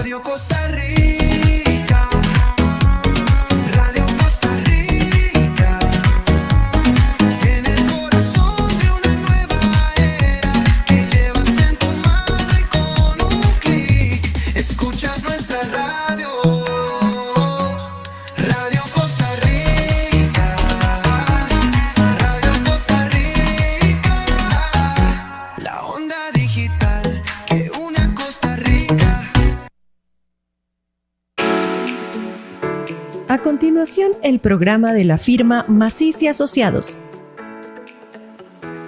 Radio Costa Rica, Radio Costa Rica, en el corazón de una nueva era que llevas en tu mano y con un clic escuchas nuestra radio, Radio Costa Rica, Radio Costa Rica, la onda digital que une a Costa Rica. A continuación, el programa de la firma Maciz y Asociados.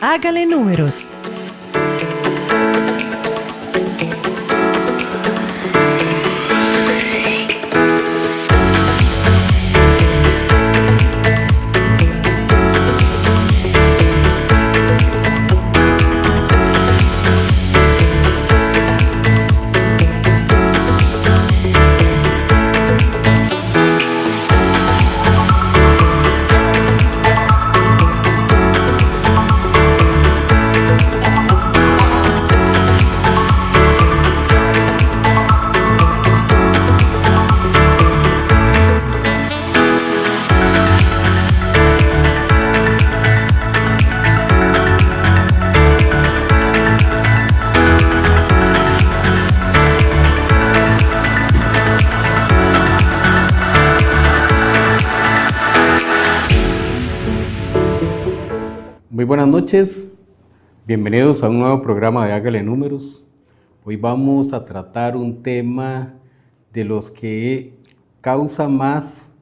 Hágale números. Muy buenas noches, bienvenidos a un nuevo programa de Hágale Números. Hoy vamos a tratar un tema de los que causa más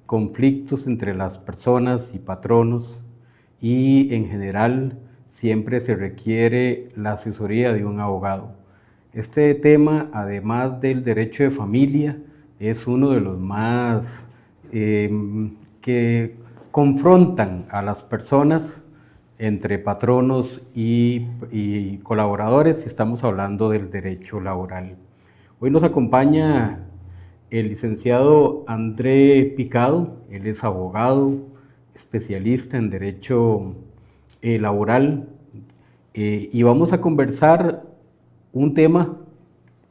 conflictos entre las personas y patronos, y en general siempre se requiere la asesoría de un abogado. Este tema, además del derecho de familia, es uno de los más que confrontan a las personas entre patronos y colaboradores, y estamos hablando del derecho laboral. Hoy nos acompaña el licenciado André Picado. Él es abogado, especialista en derecho laboral, y vamos a conversar un tema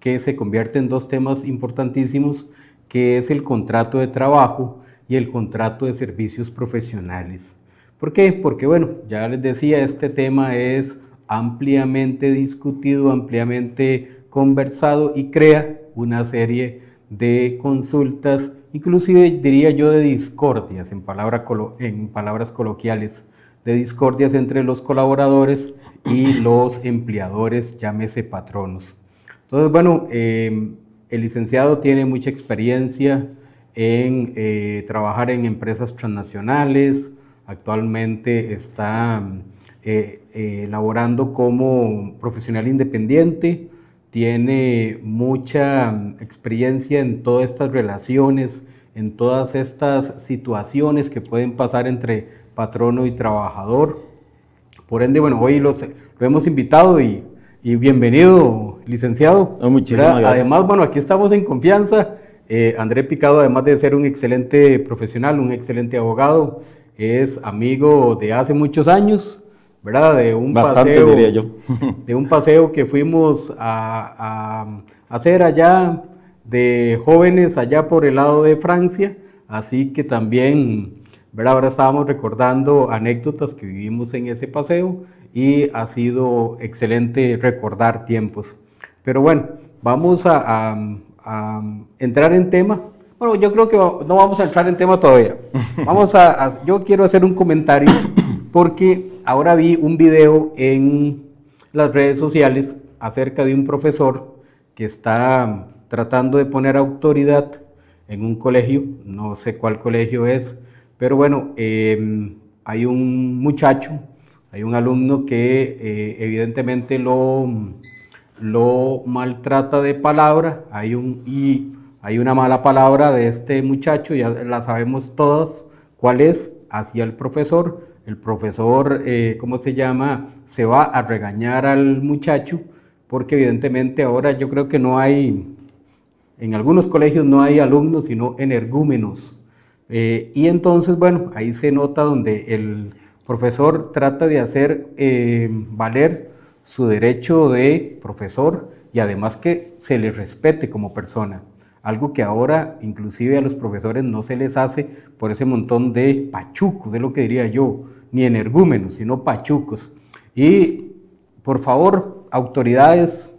que se convierte en dos temas importantísimos, que es el contrato de trabajo y el contrato de servicios profesionales. ¿Por qué? Porque, bueno, ya les decía, este tema es ampliamente discutido, ampliamente conversado, y crea una serie de consultas, inclusive diría yo de discordias, en palabras coloquiales, de discordias entre los colaboradores y los empleadores, llámese patronos. Entonces, bueno, el licenciado tiene mucha experiencia en trabajar en empresas transnacionales. Actualmente está laborando como profesional independiente, tiene mucha experiencia en todas estas relaciones, en todas estas situaciones que pueden pasar entre patrono y trabajador. Por ende, bueno, hoy lo hemos invitado y bienvenido, licenciado. Muchísimas gracias. Además, bueno, aquí estamos en confianza. André Picado, además de ser un excelente profesional, un excelente abogado, es amigo de hace muchos años, ¿verdad? De un Bastante, paseo, diría yo. de un paseo que fuimos a hacer allá de jóvenes, allá por el lado de Francia. Así que también, ¿verdad? Ahora estábamos recordando anécdotas que vivimos en ese paseo, y ha sido excelente recordar tiempos. Pero bueno, vamos a entrar en tema. Bueno, yo creo que no vamos a entrar en tema todavía. Yo quiero hacer un comentario, porque ahora vi un video en las redes sociales acerca de un profesor que está tratando de poner autoridad en un colegio, no sé cuál colegio es, pero bueno, hay un muchacho, hay un alumno que evidentemente lo maltrata de palabra. Hay una mala palabra de este muchacho, ya la sabemos todas cuál es, hacia el profesor. El profesor, ¿cómo se llama? Se va a regañar al muchacho, porque evidentemente ahora yo creo que no hay, en algunos colegios no hay alumnos, sino energúmenos. Y entonces, bueno, ahí se nota donde el profesor trata de hacer valer su derecho de profesor y además que se les respete como persona. Algo que ahora inclusive a los profesores no se les hace por ese montón de pachucos, es lo que diría yo, ni energúmenos, sino pachucos. Y por favor, autoridades,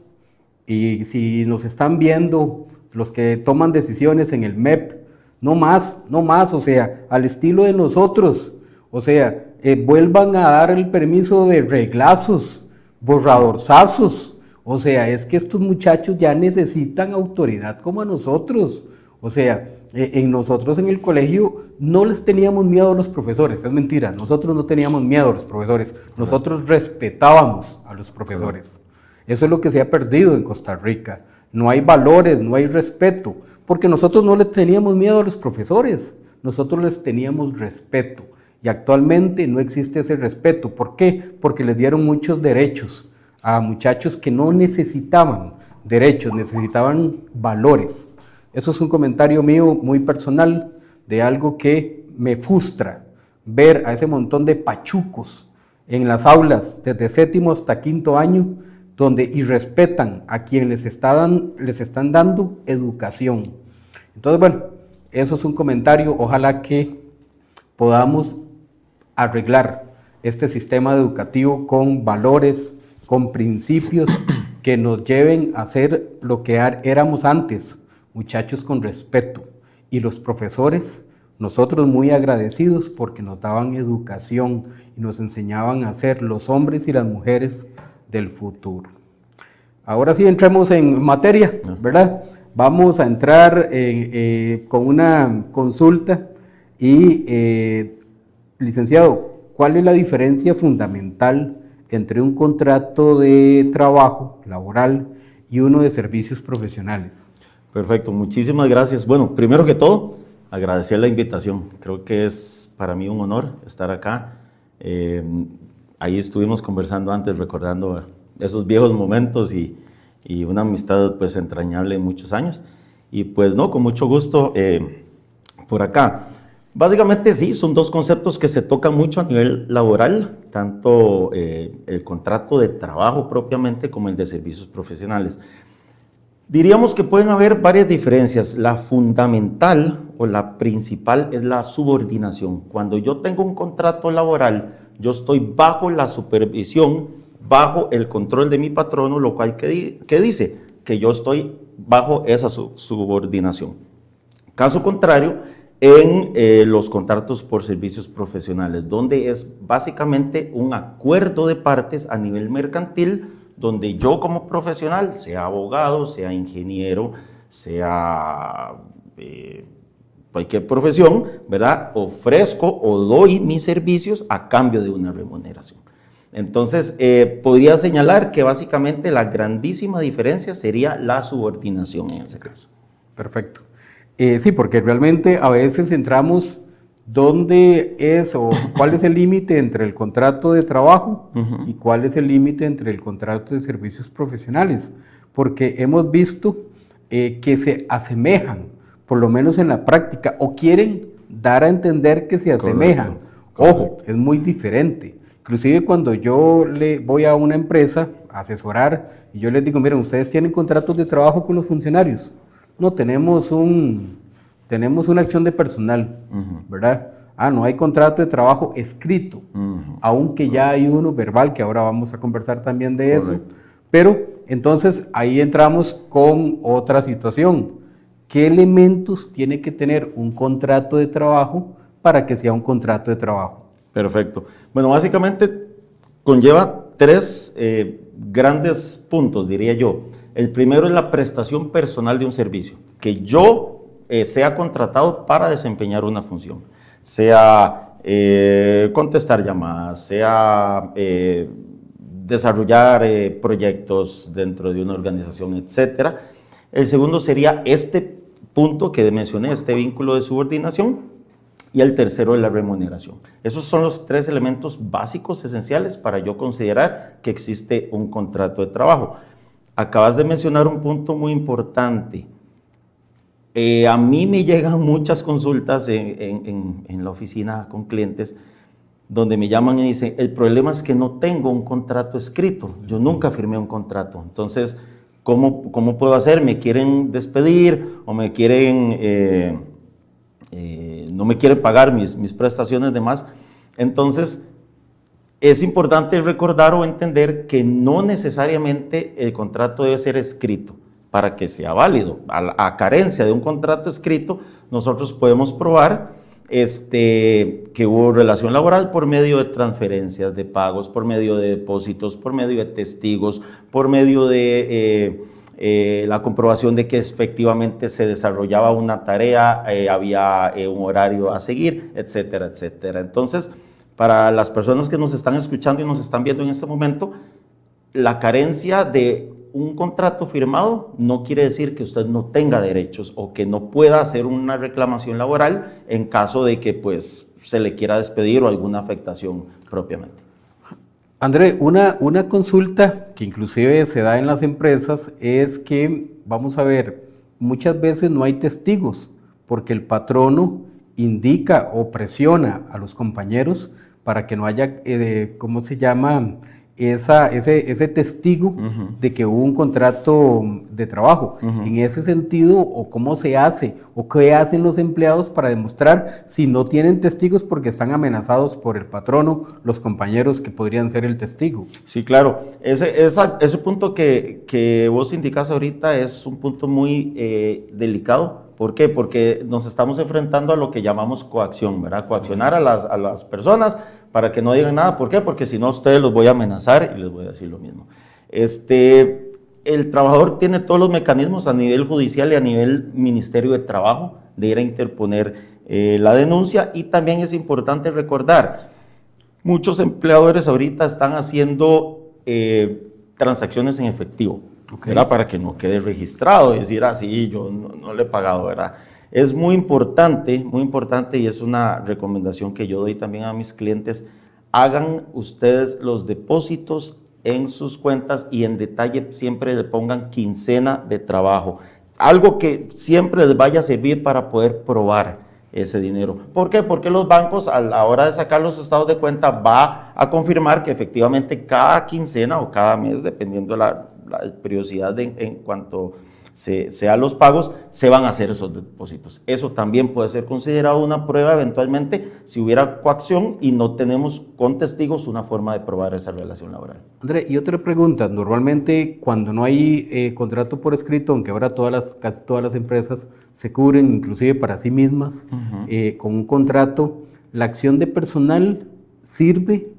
y si nos están viendo los que toman decisiones en el MEP, no más, o sea, al estilo de nosotros, o sea, vuelvan a dar el permiso de reglazos, borradorzazos. O sea, es que estos muchachos ya necesitan autoridad como a nosotros. O sea, en nosotros en el colegio no les teníamos miedo a los profesores, es mentira, nosotros no teníamos miedo a los profesores, nosotros respetábamos a los profesores. Eso es lo que se ha perdido en Costa Rica. No hay valores, no hay respeto, porque nosotros no les teníamos miedo a los profesores, nosotros les teníamos respeto. Y actualmente no existe ese respeto. ¿Por qué? Porque les dieron muchos derechos a muchachos que no necesitaban derechos, necesitaban valores. Eso es un comentario mío muy personal de algo que me frustra, ver a ese montón de pachucos en las aulas desde séptimo hasta quinto año, donde irrespetan a quien les están dando educación. Entonces, bueno, eso es un comentario, ojalá que podamos arreglar este sistema educativo con valores, con principios que nos lleven a ser lo que éramos antes, muchachos con respeto. Y los profesores, nosotros muy agradecidos porque nos daban educación y nos enseñaban a ser los hombres y las mujeres del futuro. Ahora sí entremos en materia, ¿verdad? Vamos a entrar con una consulta y, licenciado, ¿cuál es la diferencia fundamental entre un contrato de trabajo laboral y uno de servicios profesionales? Perfecto, muchísimas gracias. Bueno, primero que todo, agradecer la invitación. Creo que es para mí un honor estar acá. Ahí estuvimos conversando antes, recordando esos viejos momentos y una amistad pues entrañable en muchos años. Y pues no, con mucho gusto por acá. Básicamente sí, son dos conceptos que se tocan mucho a nivel laboral, tanto el contrato de trabajo propiamente como el de servicios profesionales. Diríamos que pueden haber varias diferencias. La fundamental o la principal es la subordinación. Cuando yo tengo un contrato laboral, yo estoy bajo la supervisión, bajo el control de mi patrono, lo cual ¿qué dice? Que yo estoy bajo esa subordinación. Caso contrario, en los contratos por servicios profesionales, donde es básicamente un acuerdo de partes a nivel mercantil, donde yo como profesional, sea abogado, sea ingeniero, sea cualquier profesión, ¿verdad?, ofrezco o doy mis servicios a cambio de una remuneración. Entonces, podría señalar que básicamente la grandísima diferencia sería la subordinación en ese caso. Perfecto. Sí, porque realmente a veces entramos dónde es o cuál es el límite entre el contrato de trabajo y cuál es el límite entre el contrato de servicios profesionales, porque hemos visto que se asemejan, por lo menos en la práctica, o quieren dar a entender que se asemejan. Ojo, es muy diferente. Inclusive cuando yo le voy a una empresa a asesorar y yo les digo, miren, ustedes tienen contratos de trabajo con los funcionarios. No, tenemos una acción de personal, ¿verdad? No hay contrato de trabajo escrito, aunque ya hay uno verbal, que ahora vamos a conversar también de eso. Pero entonces ahí entramos con otra situación. ¿Qué elementos tiene que tener un contrato de trabajo para que sea un contrato de trabajo? Perfecto. Bueno, básicamente conlleva tres grandes puntos, diría yo. El primero es la prestación personal de un servicio, que yo sea contratado para desempeñar una función, sea contestar llamadas, sea desarrollar proyectos dentro de una organización, etc. El segundo sería este punto que mencioné, este vínculo de subordinación, y el tercero es la remuneración. Esos son los tres elementos básicos, esenciales, para yo considerar que existe un contrato de trabajo. Acabas de mencionar un punto muy importante. A mí me llegan muchas consultas en la oficina con clientes donde me llaman y dicen, el problema es que no tengo un contrato escrito, yo nunca firmé un contrato, entonces, ¿cómo puedo hacer? ¿Me quieren despedir o me quieren, no me quieren pagar mis prestaciones de más? Entonces, es importante recordar o entender que no necesariamente el contrato debe ser escrito para que sea válido. A carencia de un contrato escrito, nosotros podemos probar que hubo relación laboral por medio de transferencias de pagos, por medio de depósitos, por medio de testigos, por medio de la comprobación de que efectivamente se desarrollaba una tarea, había un horario a seguir, etcétera, etcétera. Entonces, para las personas que nos están escuchando y nos están viendo en este momento, la carencia de un contrato firmado no quiere decir que usted no tenga derechos o que no pueda hacer una reclamación laboral en caso de que pues, se le quiera despedir o alguna afectación propiamente. André, una consulta que inclusive se da en las empresas es que, vamos a ver, muchas veces no hay testigos porque el patrono indica o presiona a los compañeros para que no haya, ¿cómo se llama? Ese testigo de que hubo un contrato de trabajo. En ese sentido, o cómo se hace, o qué hacen los empleados para demostrar si no tienen testigos porque están amenazados por el patrono, los compañeros que podrían ser el testigo. Sí, claro. Ese punto que vos indicas ahorita es un punto muy delicado. ¿Por qué? Porque nos estamos enfrentando a lo que llamamos coacción, ¿verdad? Coaccionar a las personas para que no digan nada. ¿Por qué? Porque si no, a ustedes los voy a amenazar y les voy a decir lo mismo. El trabajador tiene todos los mecanismos a nivel judicial y a nivel Ministerio de Trabajo de ir a interponer la denuncia, y también es importante recordar, muchos empleadores ahorita están haciendo transacciones en efectivo. Okay. ¿Verdad? Para que no quede registrado y decir, sí, yo no le he pagado, ¿verdad? Es muy importante, y es una recomendación que yo doy también a mis clientes, hagan ustedes los depósitos en sus cuentas y en detalle siempre le pongan quincena de trabajo, algo que siempre les vaya a servir para poder probar ese dinero. ¿Por qué? Porque los bancos a la hora de sacar los estados de cuenta va a confirmar que efectivamente cada quincena o cada mes, dependiendo de la periodicidad en cuanto sean los pagos, se van a hacer esos depósitos. Eso también puede ser considerado una prueba eventualmente si hubiera coacción y no tenemos con testigos una forma de probar esa relación laboral. André, y otra pregunta, normalmente cuando no hay contrato por escrito, aunque ahora casi todas las empresas se cubren inclusive para sí mismas con un contrato, ¿la acción de personal sirve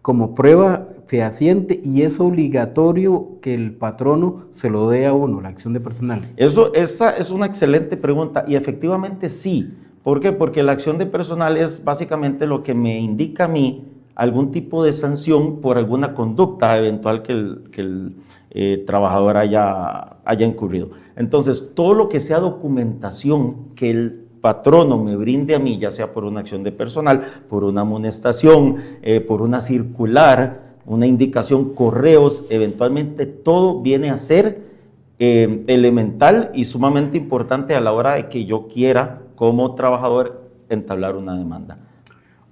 como prueba fehaciente y es obligatorio que el patrono se lo dé a uno, la acción de personal? Esa es una excelente pregunta y efectivamente sí. ¿Por qué? Porque la acción de personal es básicamente lo que me indica a mí algún tipo de sanción por alguna conducta eventual que el trabajador haya incurrido. Entonces, todo lo que sea documentación que el patrono me brinde a mí, ya sea por una acción de personal, por una amonestación, por una circular, una indicación, correos, eventualmente todo viene a ser elemental y sumamente importante a la hora de que yo quiera como trabajador entablar una demanda.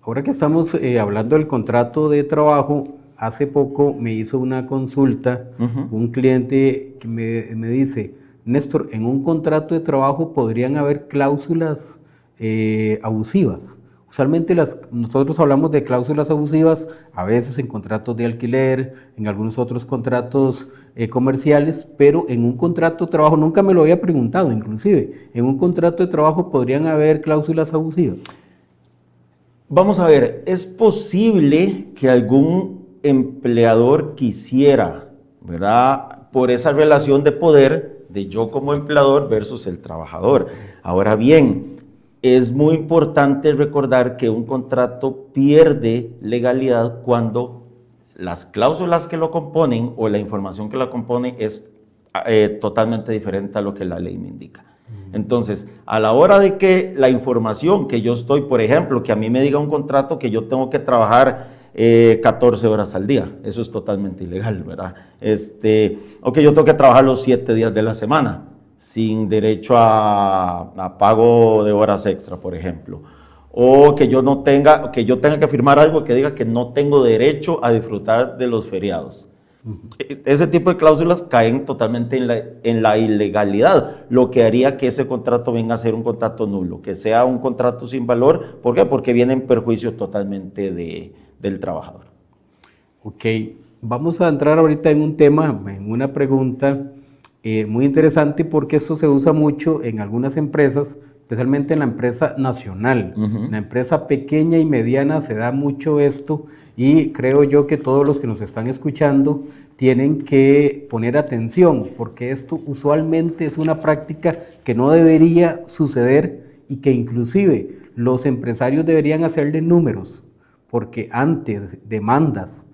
Ahora que estamos hablando del contrato de trabajo, hace poco me hizo una consulta un cliente que me dice, Néstor, en un contrato de trabajo podrían haber cláusulas abusivas. Usualmente nosotros hablamos de cláusulas abusivas, a veces en contratos de alquiler, en algunos otros contratos comerciales, pero en un contrato de trabajo, nunca me lo había preguntado inclusive, en un contrato de trabajo podrían haber cláusulas abusivas. Vamos a ver, es posible que algún empleador quisiera, ¿verdad? Por esa relación de poder de yo como empleador versus el trabajador. Ahora bien, es muy importante recordar que un contrato pierde legalidad cuando las cláusulas que lo componen o la información que la compone es totalmente diferente a lo que la ley me indica. Entonces, a la hora de que la información que yo estoy, por ejemplo, que a mí me diga un contrato que yo tengo que trabajar 14 horas al día, eso es totalmente ilegal, ¿verdad? O que yo tengo que trabajar los 7 días de la semana, sin derecho a pago de horas extra, por ejemplo. o que yo tenga que firmar algo que diga que no tengo derecho a disfrutar de los feriados. Ese tipo de cláusulas caen totalmente en la ilegalidad, lo que haría que ese contrato venga a ser un contrato nulo, que sea un contrato sin valor. ¿Por qué? Porque viene en perjuicio totalmente del trabajador. Ok, vamos a entrar ahorita en un tema, en una pregunta muy interesante, porque esto se usa mucho en algunas empresas, especialmente en la empresa nacional. En la empresa pequeña y mediana se da mucho esto, y creo yo que todos los que nos están escuchando tienen que poner atención, porque esto usualmente es una práctica que no debería suceder y que inclusive los empresarios deberían hacerle números, porque antes demandas,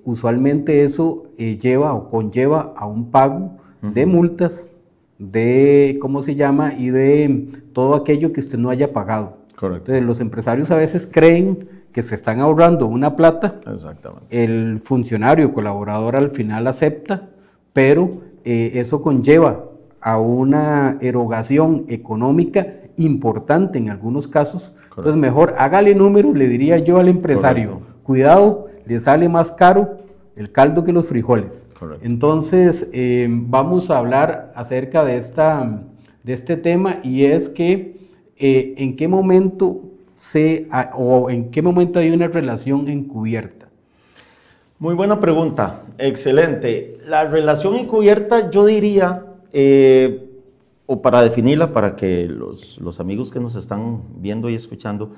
usualmente eso lleva o conlleva a un pago de multas, de, ¿cómo se llama? Y de todo aquello que usted no haya pagado. Correcto. Entonces, los empresarios a veces creen que se están ahorrando una plata. Exactamente. El funcionario, colaborador al final acepta, pero eso conlleva a una erogación económica importante en algunos casos. Correcto. Entonces, mejor hágale número, le diría yo al empresario. Correcto. Cuidado, le sale más caro el caldo que los frijoles. Correcto. Entonces, vamos a hablar acerca de este tema, y es que en qué momento hay una relación encubierta. Muy buena pregunta, excelente. La relación encubierta, yo diría, o para definirla, para que los amigos que nos están viendo y escuchando,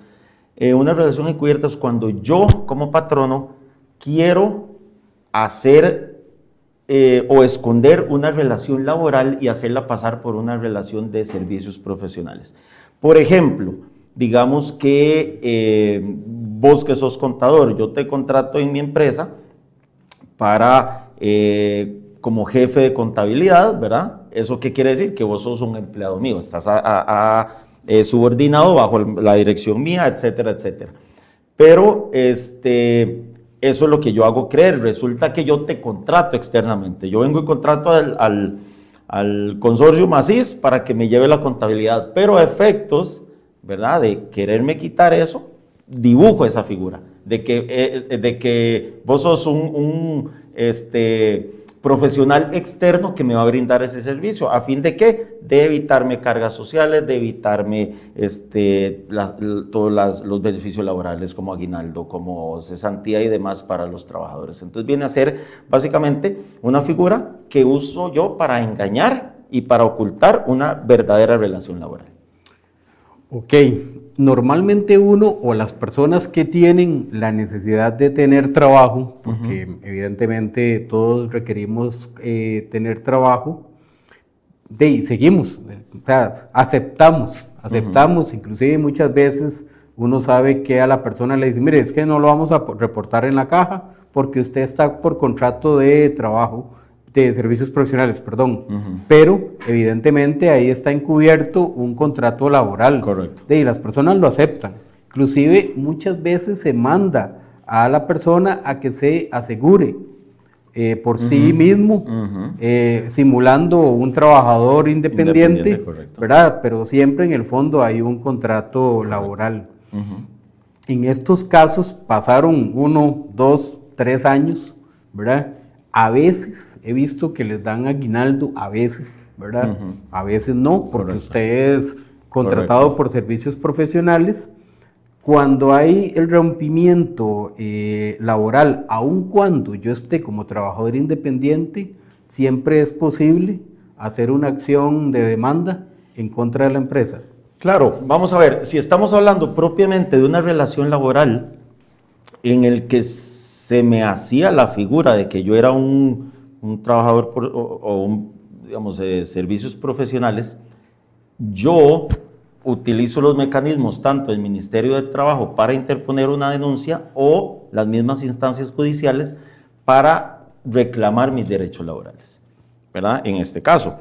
una relación encubierta es cuando yo, como patrono, quiero hacer o esconder una relación laboral y hacerla pasar por una relación de servicios profesionales. Por ejemplo, digamos que vos que sos contador, yo te contrato en mi empresa para como jefe de contabilidad, ¿verdad? ¿Eso qué quiere decir? Que vos sos un empleado mío, estás subordinado bajo la dirección mía, etcétera, etcétera. Pero eso es lo que yo hago creer. Resulta que yo te contrato externamente. Yo vengo y contrato al consorcio Macís para que me lleve la contabilidad, pero a efectos, ¿verdad?, de quererme quitar eso, dibujo esa figura, de que vos sos un profesional externo que me va a brindar ese servicio, ¿a fin de qué? De evitarme cargas sociales, de evitarme todos los beneficios laborales como aguinaldo, como cesantía y demás para los trabajadores. Entonces viene a ser básicamente una figura que uso yo para engañar y para ocultar una verdadera relación laboral. Ok, normalmente uno o las personas que tienen la necesidad de tener trabajo, porque evidentemente todos requerimos tener trabajo, seguimos, o sea, aceptamos, inclusive muchas veces uno sabe que a la persona le dice, mire, es que no lo vamos a reportar en la caja porque usted está por contrato de trabajo, de servicios profesionales, perdón, pero evidentemente ahí está encubierto un contrato laboral. Correcto. Y las personas lo aceptan. Inclusive muchas veces se manda a la persona a que se asegure por sí mismo, simulando un trabajador independiente, ¿verdad? Pero siempre en el fondo hay un contrato laboral. En estos casos pasaron 1, 2, 3 años, ¿verdad? A veces he visto que les dan aguinaldo, a veces, ¿verdad? A veces no, porque usted es contratado por servicios profesionales. Cuando hay el rompimiento laboral, aun cuando yo esté como trabajador independiente, siempre es posible hacer una acción de demanda en contra de la empresa. Claro, vamos a ver, si estamos hablando propiamente de una relación laboral en el que se me hacía la figura de que yo era un trabajador digamos, de servicios profesionales, yo utilizo los mecanismos tanto del Ministerio de Trabajo para interponer una denuncia o las mismas instancias judiciales para reclamar mis derechos laborales, ¿verdad? En este caso.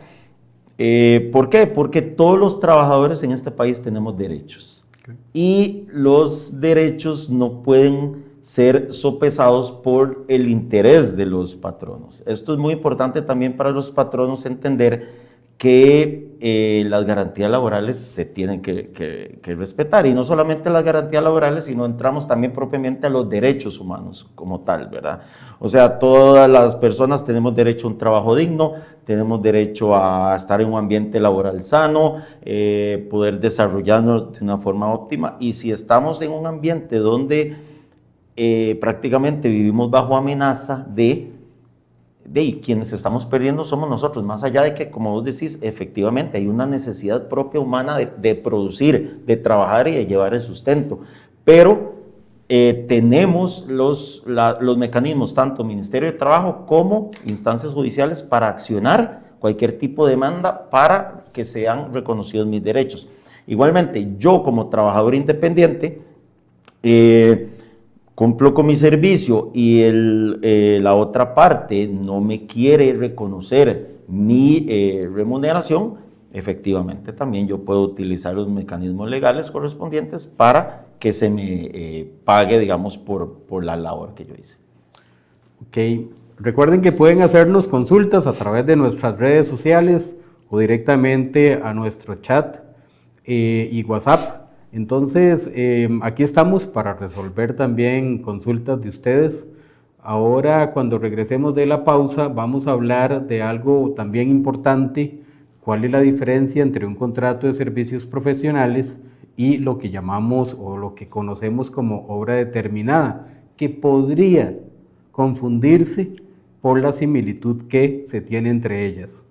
¿Por qué? Porque todos los trabajadores en este país tenemos derechos y los derechos no pueden ser sopesados por el interés de los patronos. Esto es muy importante también para los patronos entender que las garantías laborales se tienen que respetar, y no solamente las garantías laborales, sino entramos también propiamente a los derechos humanos como tal, ¿verdad? O sea, todas las personas tenemos derecho a un trabajo digno, tenemos derecho a estar en un ambiente laboral sano, poder desarrollarnos de una forma óptima, y si estamos en un ambiente donde prácticamente vivimos bajo amenaza de quienes estamos perdiendo somos nosotros, más allá de que, como vos decís, efectivamente hay una necesidad propia humana de producir, de trabajar y de llevar el sustento, pero tenemos los mecanismos, tanto Ministerio de Trabajo como instancias judiciales, para accionar cualquier tipo de demanda para que sean reconocidos mis derechos. Igualmente, yo como trabajador independiente, cumplo con mi servicio y la otra parte no me quiere reconocer mi remuneración, efectivamente también yo puedo utilizar los mecanismos legales correspondientes para que se me pague, digamos, por la labor que yo hice. Ok, recuerden que pueden hacernos consultas a través de nuestras redes sociales o directamente a nuestro chat y WhatsApp. Entonces, aquí estamos para resolver también consultas de ustedes. Ahora, cuando regresemos de la pausa, vamos a hablar de algo también importante: cuál es la diferencia entre un contrato de servicios profesionales y lo que llamamos o lo que conocemos como obra determinada, que podría confundirse por la similitud que se tiene entre ellas.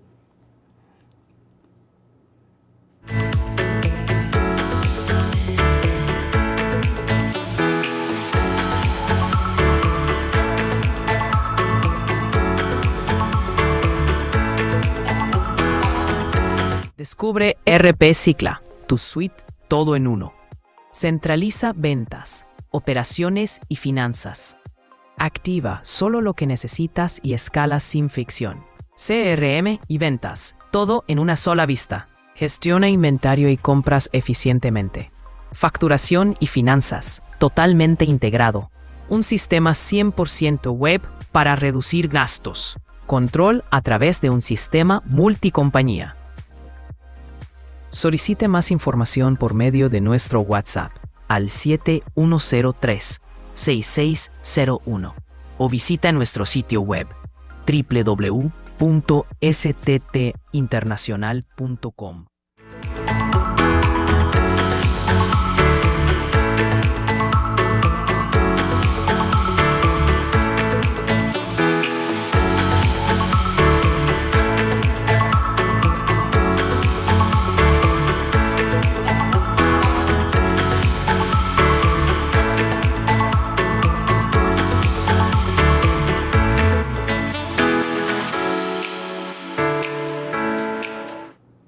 Descubre RP Cicla, tu suite todo en uno. Centraliza ventas, operaciones y finanzas. Activa solo lo que necesitas y escala sin fricción. CRM y ventas, todo en una sola vista. Gestiona inventario y compras eficientemente. Facturación y finanzas, totalmente integrado. Un sistema 100% web para reducir gastos. Control a través de un sistema multicompañía. Solicite más información por medio de nuestro WhatsApp al 7103-6601 o visita nuestro sitio web www.sttinternacional.com.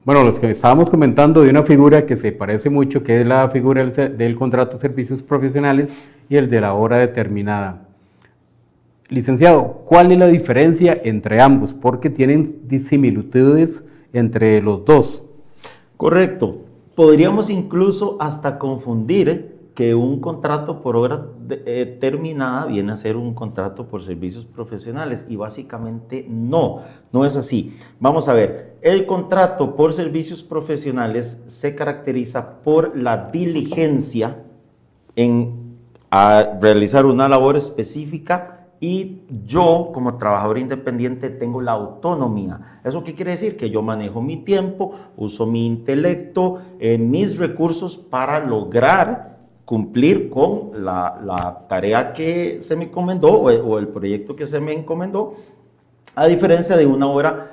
Bueno, los que estábamos comentando de una figura que se parece mucho, que es la figura del contrato de servicios profesionales y el de la hora determinada. Licenciado, ¿cuál es la diferencia entre ambos? Porque tienen similitudes entre los dos. Correcto. Podríamos incluso hasta confundir que un contrato por hora terminada viene a ser un contrato por servicios profesionales, y básicamente no es así. Vamos a ver, el contrato por servicios profesionales se caracteriza por la diligencia a realizar una labor específica, y yo como trabajador independiente tengo la autonomía. ¿Eso qué quiere decir? Que yo manejo mi tiempo, uso mi intelecto, mis recursos para lograr cumplir con la tarea que se me encomendó o el proyecto que se me encomendó, a diferencia de una hora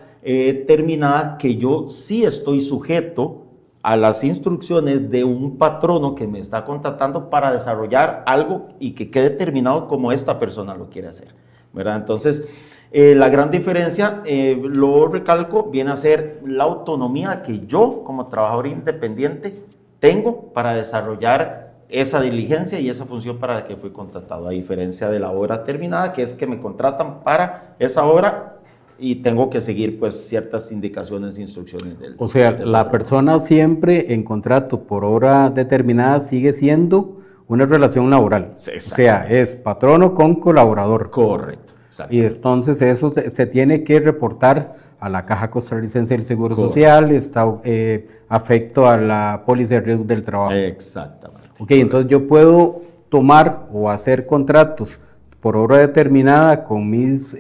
terminada, que yo sí estoy sujeto a las instrucciones de un patrono que me está contratando para desarrollar algo y que quede terminado como esta persona lo quiere hacer, ¿verdad? Entonces, la gran diferencia, lo recalco, viene a ser la autonomía que yo como trabajador independiente tengo para desarrollar esa diligencia y esa función para la que fui contratado, a diferencia de la hora terminada, que es que me contratan para esa hora y tengo que seguir pues ciertas indicaciones e instrucciones del. O sea, la persona siempre en contrato por hora determinada sigue siendo una relación laboral. Sí, o sea, es patrono con colaborador. Correcto. Y entonces eso se tiene que reportar a la Caja Costarricense del Seguro Correcto. Social, está afecto a la póliza de riesgo del trabajo. Exactamente. Ok, entonces yo puedo tomar o hacer contratos por obra determinada con mis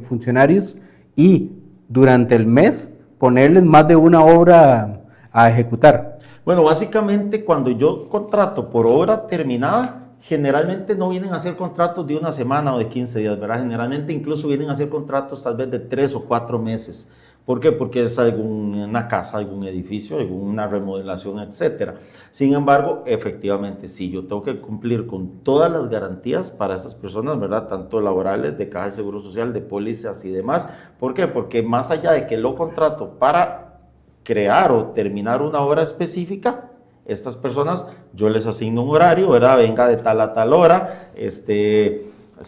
funcionarios y durante el mes ponerles más de una obra a ejecutar. Bueno, básicamente cuando yo contrato por obra terminada, generalmente no vienen a hacer contratos de una semana o de 15 días, ¿verdad? Generalmente incluso vienen a hacer contratos tal vez de 3 o 4 meses. ¿Por qué? Porque es alguna casa, algún edificio, alguna remodelación, etcétera. Sin embargo, efectivamente, sí, yo tengo que cumplir con todas las garantías para estas personas, ¿verdad? Tanto laborales, de Caja de Seguro Social, de pólizas y demás. ¿Por qué? Porque más allá de que lo contrato para crear o terminar una obra específica, estas personas, yo les asigno un horario, ¿verdad? Venga de tal a tal hora, se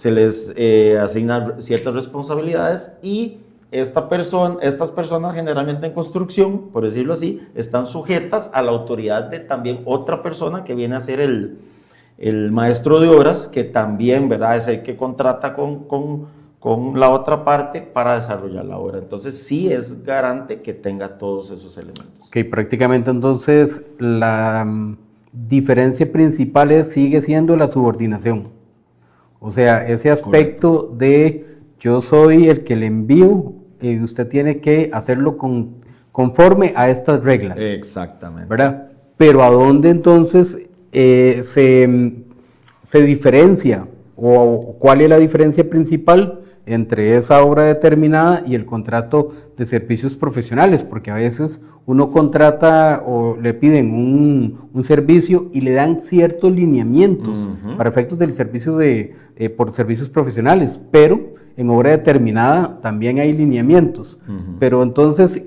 les asignan ciertas responsabilidades y estas personas generalmente en construcción, por decirlo así, están sujetas a la autoridad de también otra persona que viene a ser el maestro de obras, que también, ¿verdad? Es el que contrata con la otra parte para desarrollar la obra. Entonces sí es garante que tenga todos esos elementos. Ok, prácticamente entonces la diferencia principal sigue siendo la subordinación. O sea, ese aspecto de yo soy el que le envío y usted tiene que hacerlo conforme a estas reglas. Exactamente. ¿Verdad? Pero ¿a dónde entonces se diferencia o cuál es la diferencia principal entre esa obra determinada y el contrato de servicios profesionales? Porque a veces uno contrata o le piden un servicio y le dan ciertos lineamientos para efectos del servicio por servicios profesionales, pero en obra determinada también hay lineamientos. Pero entonces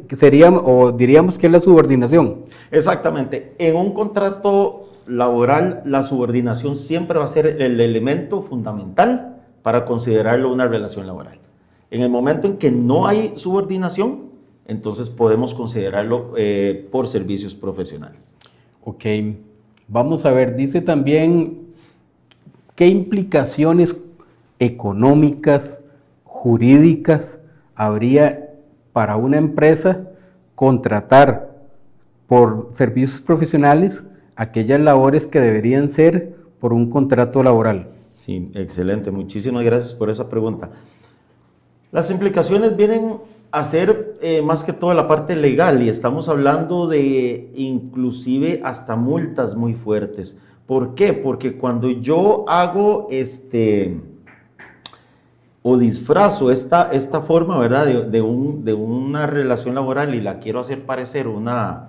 diríamos que es la subordinación. Exactamente. En un contrato laboral, la subordinación siempre va a ser el elemento fundamental para considerarlo una relación laboral. En el momento en que no hay subordinación, entonces podemos considerarlo por servicios profesionales. Ok, vamos a ver, dice también qué implicaciones económicas, jurídicas habría para una empresa contratar por servicios profesionales aquellas labores que deberían ser por un contrato laboral. Sí, excelente. Muchísimas gracias por esa pregunta. Las implicaciones vienen a ser más que todo la parte legal y estamos hablando de inclusive hasta multas muy fuertes. ¿Por qué? Porque cuando yo hago o disfrazo esta forma, ¿verdad? de una relación laboral y la quiero hacer parecer una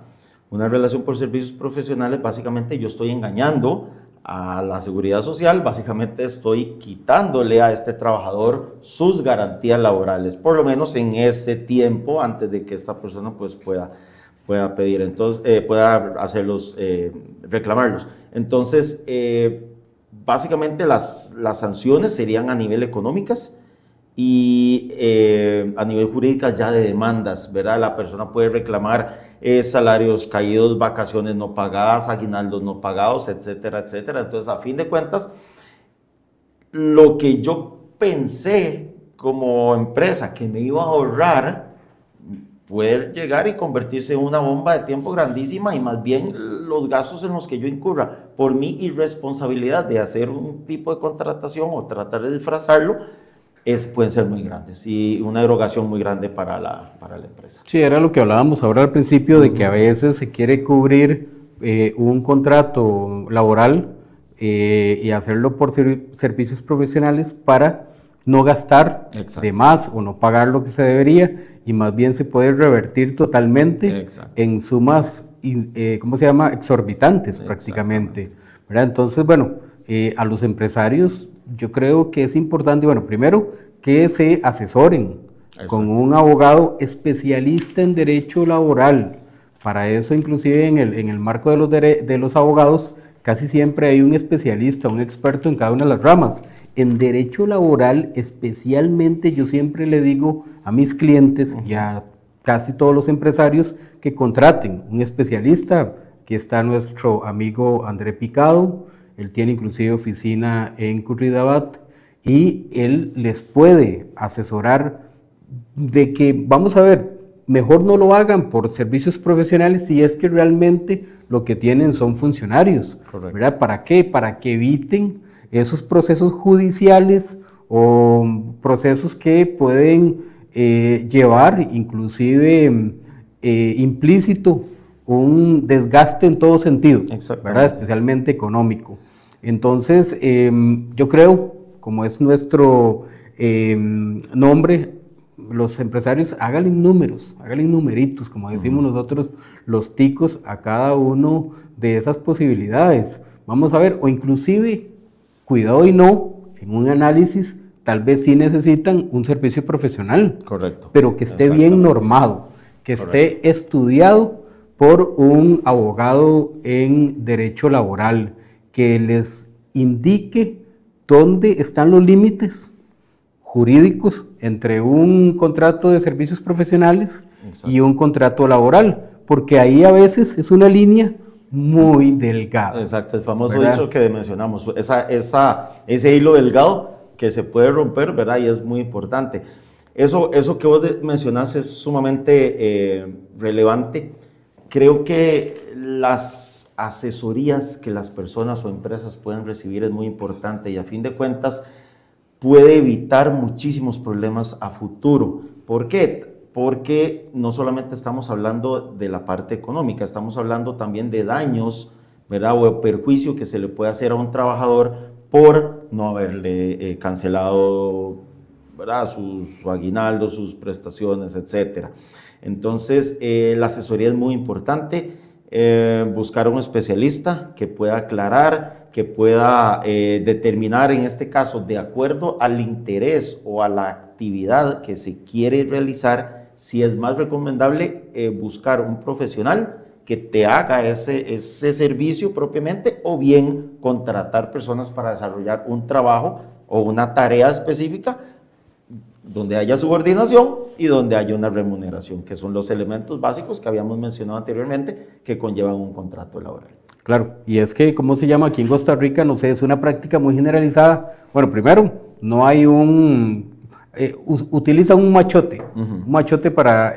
relación por servicios profesionales, básicamente yo estoy engañando a la seguridad social, básicamente estoy quitándole a este trabajador sus garantías laborales, por lo menos en ese tiempo antes de que esta persona pues pueda pedir, entonces pueda hacerlos, reclamarlos. Entonces, básicamente las sanciones serían a nivel económicas y a nivel jurídicas ya de demandas, ¿verdad? La persona puede reclamar salarios caídos, vacaciones no pagadas, aguinaldos no pagados, etcétera, etcétera. Entonces, a fin de cuentas, lo que yo pensé como empresa que me iba a ahorrar puede llegar y convertirse en una bomba de tiempo grandísima y más bien los gastos en los que yo incurra por mi irresponsabilidad de hacer un tipo de contratación o tratar de disfrazarlo, pueden ser muy grandes y una erogación muy grande para la empresa. Sí, era lo que hablábamos ahora al principio, de que a veces se quiere cubrir un contrato laboral y hacerlo por servicios profesionales para no gastar de más o no pagar lo que se debería, y más bien se puede revertir totalmente en sumas, ¿cómo se llama?, exorbitantes prácticamente, ¿verdad? Entonces, bueno, a los empresarios yo creo que es importante, bueno, primero que se asesoren con un abogado especialista en derecho laboral. Para eso, inclusive en el marco de los abogados, casi siempre hay un especialista, un experto en cada una de las ramas. En derecho laboral, especialmente, yo siempre le digo a mis clientes y a casi todos los empresarios que contraten un especialista. Aquí está nuestro amigo André Picado, él tiene inclusive oficina en Curridabat y él les puede asesorar de que, vamos a ver, mejor no lo hagan por servicios profesionales si es que realmente lo que tienen son funcionarios. Correcto. ¿Verdad? ¿Para qué? Para que eviten esos procesos judiciales o procesos que pueden llevar inclusive implícito un desgaste en todo sentido, ¿verdad? Especialmente económico. Entonces, yo creo, como es nuestro nombre, los empresarios, háganle números, háganle numeritos, como decimos nosotros, los ticos, a cada uno de esas posibilidades. Vamos a ver, o inclusive, cuidado y no, en un análisis, tal vez sí necesitan un servicio profesional. Correcto. Pero que esté bien normado, que esté estudiado por un abogado en derecho laboral, que les indique dónde están los límites jurídicos entre un contrato de servicios profesionales y un contrato laboral, porque ahí a veces es una línea muy delgada. Exacto, el famoso ¿verdad? dicho que mencionamos, ese hilo delgado que se puede romper, ¿verdad? Y es muy importante. Eso que vos mencionás es sumamente relevante. Creo que las asesorías que las personas o empresas pueden recibir es muy importante y a fin de cuentas puede evitar muchísimos problemas a futuro. ¿Por qué? Porque no solamente estamos hablando de la parte económica, estamos hablando también de daños, ¿verdad? O perjuicio que se le puede hacer a un trabajador por no haberle cancelado, ¿verdad? Su aguinaldo, sus prestaciones, etc. Entonces, la asesoría es muy importante. Buscar un especialista que pueda aclarar, que pueda determinar, en este caso, de acuerdo al interés o a la actividad que se quiere realizar, si es más recomendable buscar un profesional que te haga ese servicio propiamente, o bien contratar personas para desarrollar un trabajo o una tarea específica donde haya subordinación y donde haya una remuneración, que son los elementos básicos que habíamos mencionado anteriormente que conllevan un contrato laboral. Claro, y es que, ¿cómo se llama? Aquí en Costa Rica, no sé, es una práctica muy generalizada. Bueno, primero, no hay utilizan un machote para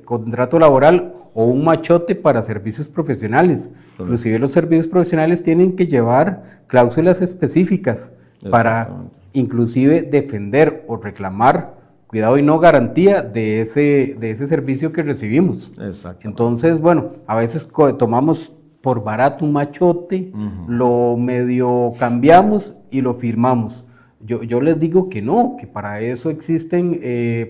contrato laboral o un machote para servicios profesionales. Inclusive los servicios profesionales tienen que llevar cláusulas específicas para inclusive defender o reclamar, cuidado y no garantía de ese servicio que recibimos. Entonces, bueno, a veces tomamos por barato un machote, lo medio cambiamos y lo firmamos. Yo les digo que no, que para eso existen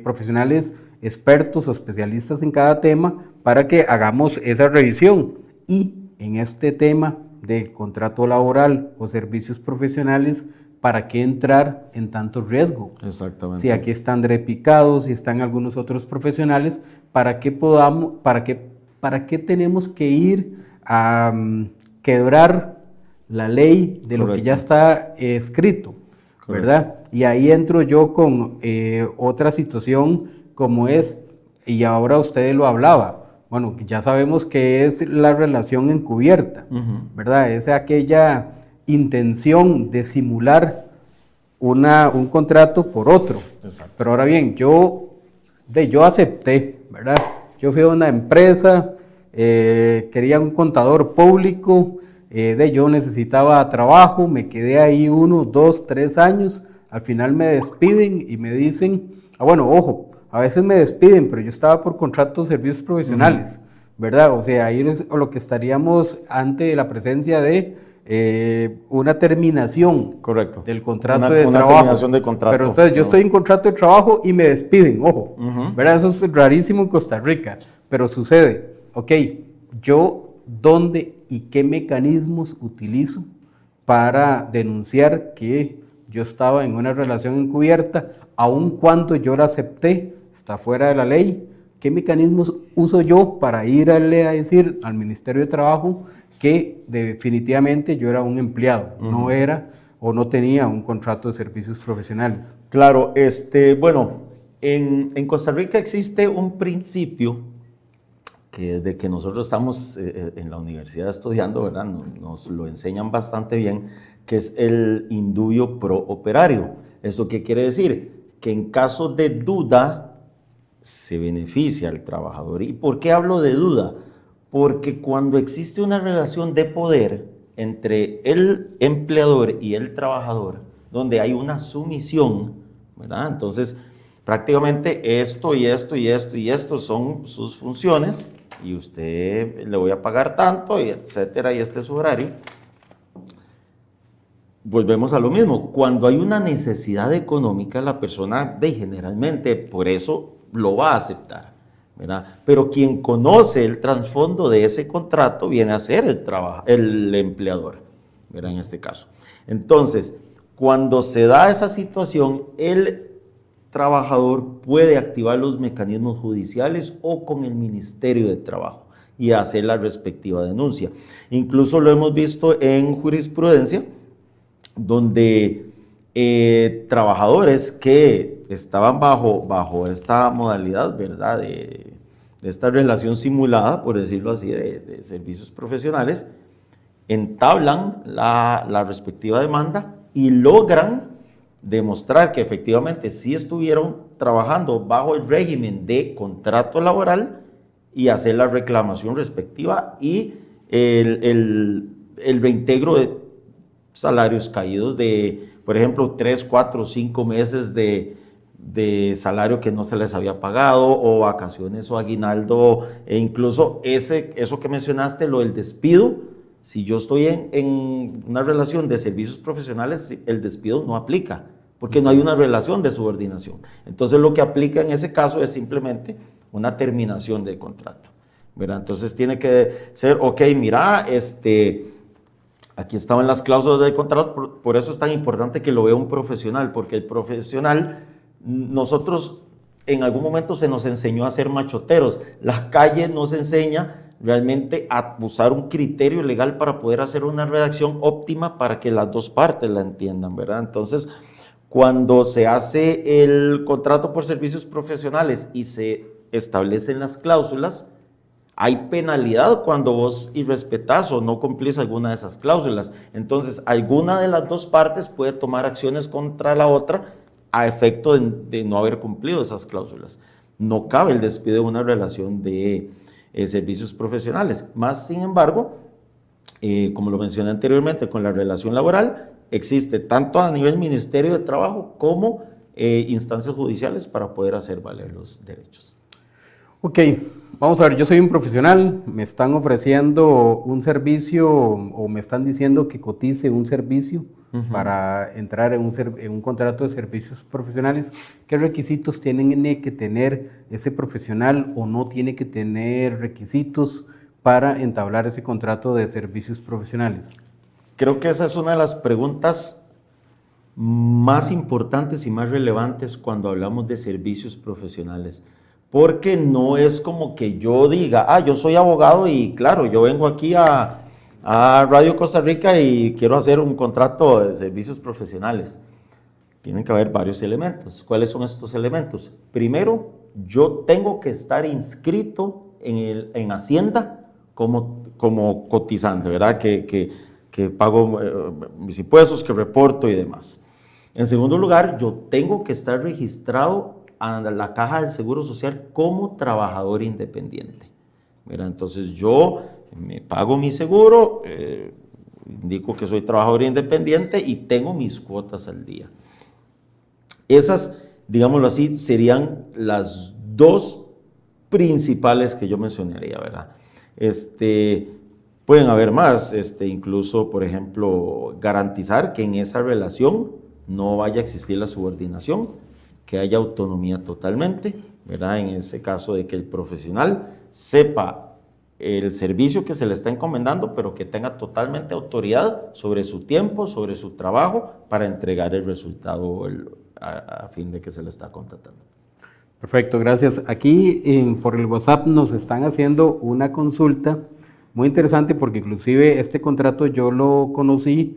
profesionales expertos o especialistas en cada tema para que hagamos esa revisión. Y en este tema del contrato laboral o servicios profesionales, ¿para qué entrar en tanto riesgo? Exactamente. Si aquí está André Picado, si están algunos otros profesionales, ¿para qué tenemos que ir a quebrar la ley de lo que ya está escrito? ¿Verdad? Y ahí entro yo con otra situación como es, y ahora usted lo hablaba, bueno, ya sabemos que es la relación encubierta, ¿verdad? Es aquella intención de simular un contrato por otro. Exacto. Pero ahora bien, yo acepté, ¿verdad? Yo fui a una empresa, quería un contador público, yo necesitaba trabajo, me quedé ahí 1, 2, 3 años, al final me despiden y me dicen, bueno, ojo, a veces me despiden, pero yo estaba por contrato de servicios profesionales, ¿verdad? O sea, ahí es lo que estaríamos ante la presencia de una terminación del contrato de trabajo. Una terminación de contrato. Pero entonces yo estoy en contrato de trabajo y me despiden, ojo, ¿verdad? Eso es rarísimo en Costa Rica, pero sucede. Ok, yo, ¿dónde y qué mecanismos utilizo para denunciar que yo estaba en una relación encubierta, aun cuando yo la acepté, está fuera de la ley? ¿Qué mecanismos uso yo para irle a decir al Ministerio de Trabajo que definitivamente yo era un empleado, no era o no tenía un contrato de servicios profesionales? Claro, bueno, en Costa Rica existe un principio que desde que nosotros estamos en la universidad estudiando, ¿verdad? Nos lo enseñan bastante bien, que es el indubio pro operario. ¿Eso qué quiere decir? Que en caso de duda se beneficia al trabajador. ¿Y por qué hablo de duda? Porque cuando existe una relación de poder entre el empleador y el trabajador, donde hay una sumisión, ¿verdad? Entonces, prácticamente esto y esto y esto y esto son sus funciones y usted le voy a pagar tanto, y etcétera, y este es su horario. Volvemos a lo mismo. Cuando hay una necesidad económica, la persona generalmente por eso lo va a aceptar, ¿verdad? Pero quien conoce el trasfondo de ese contrato viene a ser el empleador, ¿verdad? En este caso. Entonces, cuando se da esa situación, el trabajador puede activar los mecanismos judiciales o con el Ministerio de Trabajo y hacer la respectiva denuncia. Incluso lo hemos visto en jurisprudencia, donde trabajadores que estaban bajo esta modalidad, ¿verdad?, de esta relación simulada, por decirlo así, de servicios profesionales, entablan la respectiva demanda y logran demostrar que efectivamente sí estuvieron trabajando bajo el régimen de contrato laboral y hacer la reclamación respectiva y el reintegro de salarios caídos de, por ejemplo, 3, 4, 5 meses de salario que no se les había pagado, o vacaciones o aguinaldo, e incluso eso que mencionaste, lo del despido. Si yo estoy en una relación de servicios profesionales, el despido no aplica, porque no hay una relación de subordinación. Entonces lo que aplica en ese caso es simplemente una terminación de contrato, ¿verdad? Entonces tiene que ser, ok, mira, aquí estaban las cláusulas del contrato, por eso es tan importante que lo vea un profesional, porque el profesional, nosotros en algún momento se nos enseñó a ser machoteros, la calle nos enseña realmente a usar un criterio legal para poder hacer una redacción óptima para que las dos partes la entiendan, ¿verdad? Entonces, cuando se hace el contrato por servicios profesionales y se establecen las cláusulas, hay penalidad cuando vos irrespetás o no cumplís alguna de esas cláusulas. Entonces, alguna de las dos partes puede tomar acciones contra la otra a efecto de no haber cumplido esas cláusulas. No cabe el despido de una relación de servicios profesionales. Más sin embargo, como lo mencioné anteriormente, con la relación laboral, existe tanto a nivel Ministerio de Trabajo como instancias judiciales para poder hacer valer los derechos. Ok, vamos a ver, yo soy un profesional, me están ofreciendo un servicio o me están diciendo que cotice un servicio para entrar en un contrato de servicios profesionales. ¿Qué requisitos tiene que tener ese profesional o no tiene que tener requisitos para entablar ese contrato de servicios profesionales? Creo que esa es una de las preguntas más importantes y más relevantes cuando hablamos de servicios profesionales. Porque no es como que yo diga, yo soy abogado y claro, yo vengo aquí a Radio Costa Rica y quiero hacer un contrato de servicios profesionales. Tienen que haber varios elementos. ¿Cuáles son estos elementos? Primero, yo tengo que estar inscrito en Hacienda como cotizante, ¿verdad? Que pago mis impuestos, que reporto y demás. En segundo lugar, yo tengo que estar registrado a la Caja del Seguro Social como trabajador independiente. Mira, entonces yo me pago mi seguro, indico que soy trabajador independiente y tengo mis cuotas al día. Esas, digámoslo así, serían las dos principales que yo mencionaría, ¿verdad? Pueden haber más, incluso, por ejemplo, garantizar que en esa relación no vaya a existir la subordinación, que haya autonomía totalmente, ¿verdad? En ese caso de que el profesional sepa el servicio que se le está encomendando, pero que tenga totalmente autoridad sobre su tiempo, sobre su trabajo, para entregar el resultado a fin de que se le está contratando. Perfecto, gracias. Aquí por el WhatsApp nos están haciendo una consulta muy interesante, porque inclusive este contrato yo lo conocí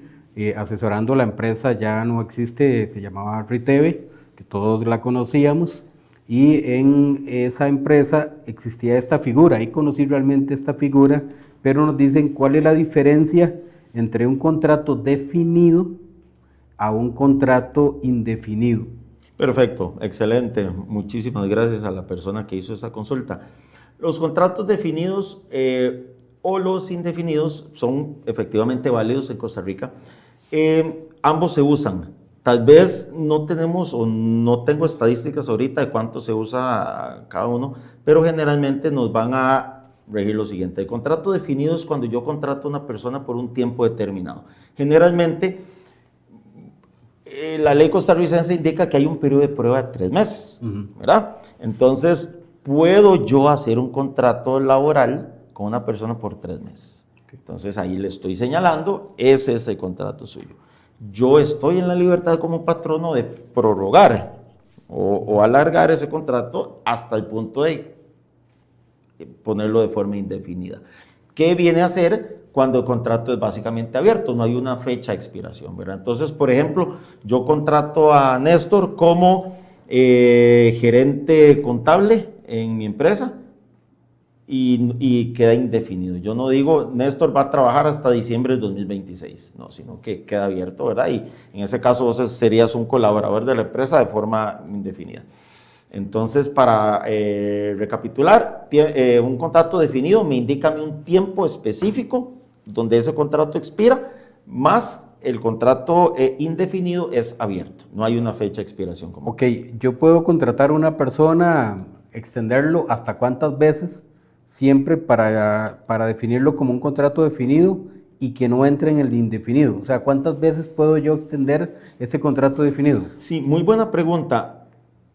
asesorando la empresa, ya no existe, se llamaba Riteve, que todos la conocíamos, y en esa empresa existía esta figura. Ahí conocí realmente esta figura, pero nos dicen cuál es la diferencia entre un contrato definido a un contrato indefinido. Perfecto, excelente. Muchísimas gracias a la persona que hizo esta consulta. Los contratos definidos o los indefinidos son efectivamente válidos en Costa Rica. Ambos se usan. Tal vez no tenemos o no tengo estadísticas ahorita de cuánto se usa cada uno, pero generalmente nos van a regir lo siguiente. El contrato definido es cuando yo contrato a una persona por un tiempo determinado. Generalmente, la ley costarricense indica que hay un periodo de prueba de 3 meses, ¿verdad? Entonces, puedo yo hacer un contrato laboral con una persona por 3 meses. Entonces, ahí le estoy señalando, ese es el contrato suyo. Yo estoy en la libertad como patrono de prorrogar o alargar ese contrato hasta el punto de ponerlo de forma indefinida. ¿Qué viene a ser cuando el contrato es básicamente abierto? No hay una fecha de expiración, ¿verdad? Entonces, por ejemplo, yo contrato a Néstor como gerente contable en mi empresa y queda indefinido. Yo no digo, Néstor va a trabajar hasta diciembre de 2026, no, sino que queda abierto, ¿verdad? Y en ese caso vos serías un colaborador de la empresa de forma indefinida. Entonces, para recapitular, un contrato definido me indica a mí un tiempo específico donde ese contrato expira, más el contrato indefinido es abierto. No hay una fecha de expiración. Ok, yo puedo contratar a una persona, extenderlo hasta cuántas veces, siempre para definirlo como un contrato definido y que no entre en el indefinido. O sea, ¿cuántas veces puedo yo extender ese contrato definido? Sí, muy buena pregunta.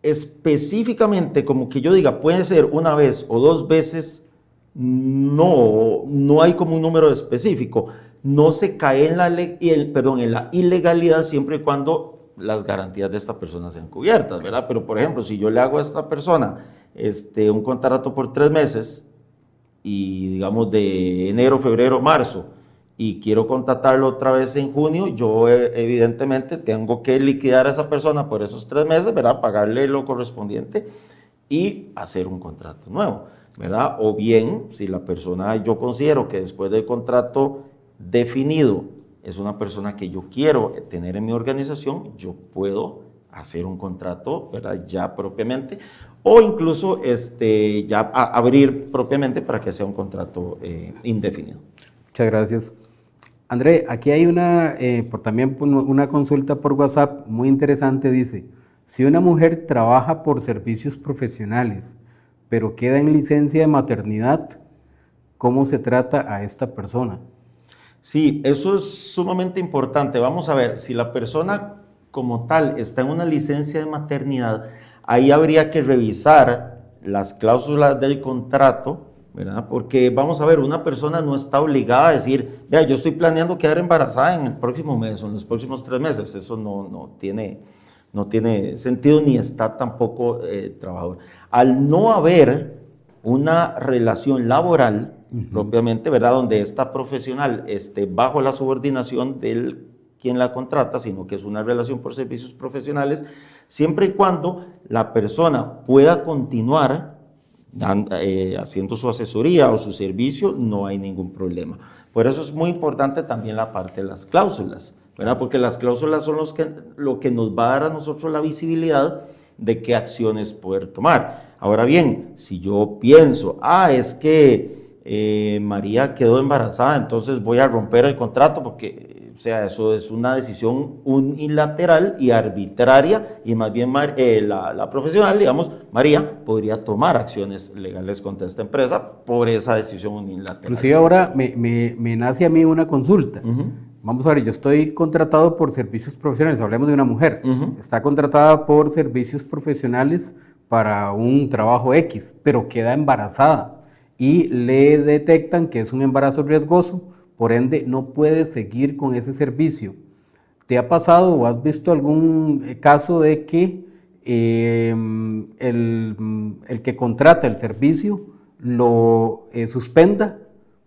Específicamente, como que yo diga, puede ser una vez o 2 veces, no hay como un número específico. No se cae en la ilegalidad siempre y cuando las garantías de esta persona sean cubiertas, ¿verdad? Pero, por ejemplo, si yo le hago a esta persona un contrato por 3 meses y digamos de enero, febrero, marzo, y quiero contratarlo otra vez en junio, yo evidentemente tengo que liquidar a esa persona por esos 3 meses, ¿verdad? Pagarle lo correspondiente y hacer un contrato nuevo, ¿verdad? O bien, si la persona, yo considero que después del contrato definido es una persona que yo quiero tener en mi organización, yo puedo hacer un contrato, ¿verdad? Ya propiamente, o incluso ya abrir propiamente para que sea un contrato indefinido. Muchas gracias. André, aquí hay también una consulta por WhatsApp muy interesante, dice, si una mujer trabaja por servicios profesionales, pero queda en licencia de maternidad, ¿cómo se trata a esta persona? Sí, eso es sumamente importante. Vamos a ver, si la persona como tal está en una licencia de maternidad, ahí habría que revisar las cláusulas del contrato, ¿verdad? Porque vamos a ver, una persona no está obligada a decir, vea, yo estoy planeando quedar embarazada en el próximo mes o en los próximos 3 meses. Eso no tiene sentido ni está tampoco trabajador. Al no haber una relación laboral propiamente, ¿verdad? Donde esta profesional esté bajo la subordinación del quien la contrata, sino que es una relación por servicios profesionales, siempre y cuando la persona pueda continuar haciendo su asesoría o su servicio, no hay ningún problema. Por eso es muy importante también la parte de las cláusulas, ¿verdad? Porque las cláusulas son lo que nos va a dar a nosotros la visibilidad de qué acciones poder tomar. Ahora bien, si yo pienso, es que María quedó embarazada, entonces voy a romper el contrato porque, o sea, eso es una decisión unilateral y arbitraria y más bien la profesional, digamos, María, podría tomar acciones legales contra esta empresa por esa decisión unilateral. Inclusive ahora me nace a mí una consulta. Vamos a ver, yo estoy contratado por servicios profesionales, hablemos de una mujer, está contratada por servicios profesionales para un trabajo X, pero queda embarazada y le detectan que es un embarazo riesgoso, por ende no puede seguir con ese servicio. ¿Te ha pasado o has visto algún caso de que el que contrata el servicio lo suspenda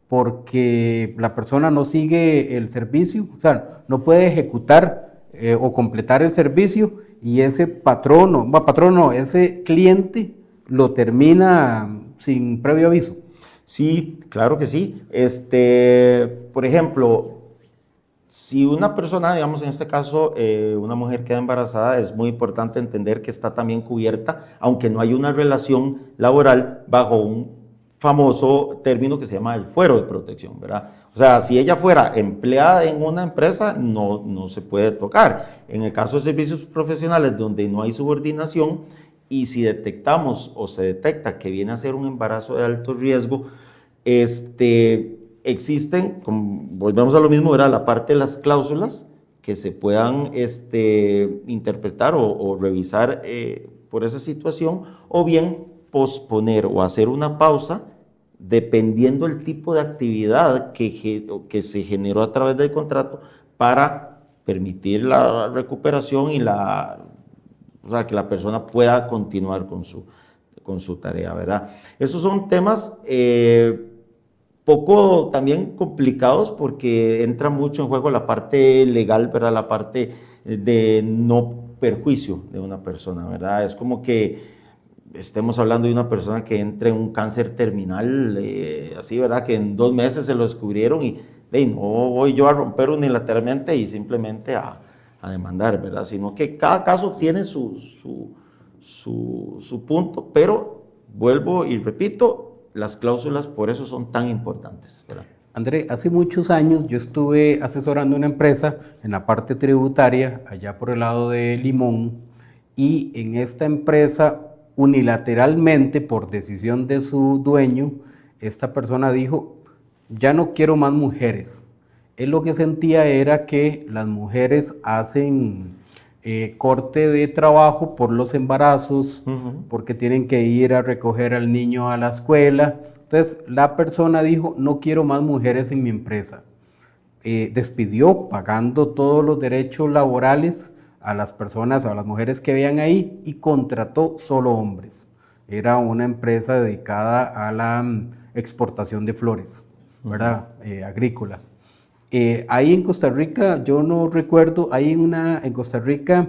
porque la persona no sigue el servicio? O sea, no puede ejecutar o completar el servicio y ese ese cliente lo termina sin previo aviso. Sí, claro que sí. Por ejemplo, si una persona, digamos en este caso, una mujer queda embarazada, es muy importante entender que está también cubierta, aunque no hay una relación laboral, bajo un famoso término que se llama el fuero de protección, ¿verdad? O sea, si ella fuera empleada en una empresa, no se puede tocar. En el caso de servicios profesionales donde no hay subordinación, y si detectamos o se detecta que viene a ser un embarazo de alto riesgo, existen, volvemos a lo mismo, ¿verdad? La parte de las cláusulas que se puedan interpretar o revisar por esa situación, o bien posponer o hacer una pausa dependiendo el tipo de actividad que se generó a través del contrato para permitir la recuperación y o sea, que la persona pueda continuar con su tarea, ¿verdad? Esos son temas poco también complicados porque entra mucho en juego la parte legal, ¿verdad? La parte de no perjuicio de una persona, ¿verdad? Es como que estemos hablando de una persona que entre en un cáncer terminal, así, ¿verdad? Que en 2 meses se lo descubrieron y no voy yo a romper unilateralmente y simplemente a demandar, ¿verdad? Sino que cada caso tiene su punto, pero vuelvo y repito, las cláusulas por eso son tan importantes, ¿verdad? André, hace muchos años yo estuve asesorando una empresa en la parte tributaria, allá por el lado de Limón, y en esta empresa, unilateralmente, por decisión de su dueño, esta persona dijo, ya no quiero más mujeres. Él lo que sentía era que las mujeres hacen corte de trabajo por los embarazos, porque tienen que ir a recoger al niño a la escuela. Entonces la persona dijo, no quiero más mujeres en mi empresa. Despidió pagando todos los derechos laborales a las personas, a las mujeres que veían ahí, y contrató solo hombres. Era una empresa dedicada a la exportación de flores, ¿verdad? Agrícola. Ahí en Costa Rica, yo no recuerdo, hay en Costa Rica